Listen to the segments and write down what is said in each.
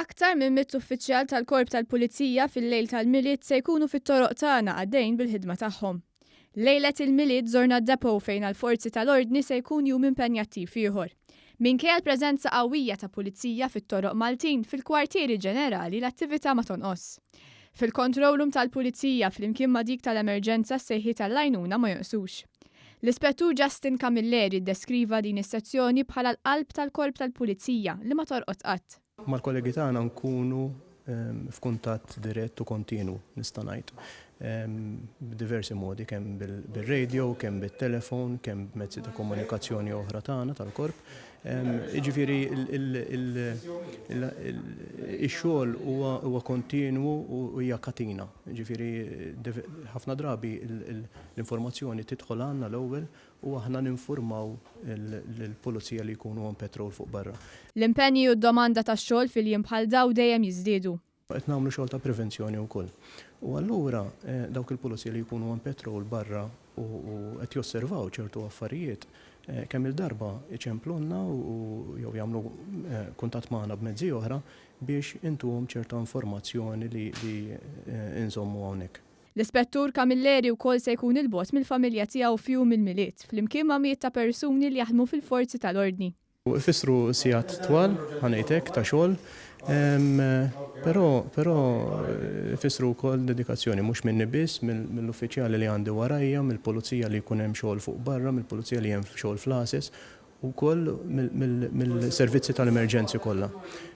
Aktar minn mitt uffiċjal tal-korp tal-pulizija fil-lejl tal-Milied se jkunu fit-toroq tagħna għaddejn bil-ħidma tagħhom. Lejlet il-Milied żorna d-depo fejn għall-forzi tal-ordni se jkun jum impenjattiv ieħor. Minkejja l-preżenza qawwija ta' pulizija fit-toroq Maltin fil-kwartieri ġenerali l-attività ma tonqos. Fil-control tal-pulizija flimkien ma' dik tal-emerġenza s-sejħiet tal-għajnuna ma jonqsux. L-ispettur Justin Camilleri ddeskriva din is-sezzjoni bħala l-qalb tal-korp tal-pulizija li ma torqod qatt. Mal-kollegi tagħna nkunu f'kuntatt dirett u kontinu nista' ngħid b'diversi modi kemm bil-radio, kemm bit-telefon, kemm b'mezzi ta' komunikazzjoni oħra tagħna tal-korp. Jiġifieri ix-xogħol huwa kontinwu u hija katina. Jiġifieri ħafna drabi l-informazzjoni tidħol għandna l-ewwel u aħna ninformaw l-pulizija li jkunu on patrol fuq barra. L-impenji u d-domanda tax-xogħol fil-jiem bħal dawn dejjem jiżdiedu. Qed nagħmlu xogħol ta' prevenzjoni wkoll. U allura dawk il-pulizija li jkunu on patrol barra u qed josservaw ċertu affarijiet kemm il-darba iċemplunna u jew jagħmlu kuntatt magħna b'mezzi oħra biex intuhom ċerta informazzjoni li inżommu hawnhekk. L-ispettur Camilleri wkoll se jkun il-boss mill-familja tiegħu fihom il-Milied flimkien ma' miet ta' persuni li jaħdmu fil-forzi tal-ordni. Ifissru sigħat twal ħanejtek ta' xogħol, però ifissru wkoll dedikazzjoni mhux minni biss mill-uffiċjali li għandi warajja, mill-pulizija li jkun hemm xogħol fuq barra, mill-pulizija li hemm xogħol fl-ases u wkoll mill-servizzi tal-emerġenzi kollha.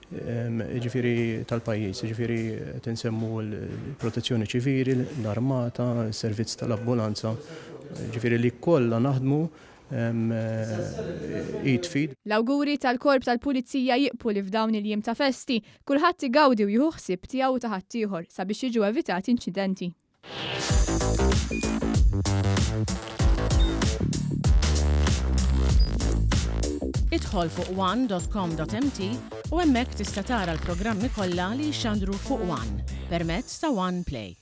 Ġifieri tal-pajjiż, ġifieri qed insemmu l-protezzjoni ċivili, l-armata, s-servizz tal-ambulanza, ġifieri li kollha naħdmu feed. L-awguri tal-korp tal-pulizija jiqpu li f'dawn il-jiem ta' festi, kulħadd igawdi u jieħu ħsieb tiegħu ta' ħaddieħor sabiex jiġu evitati inċidenti. Idħol fuq one.com.mt u hemmhekk tista' tara l-programmi kollha li jxandru fuq One permezz ta' One Play.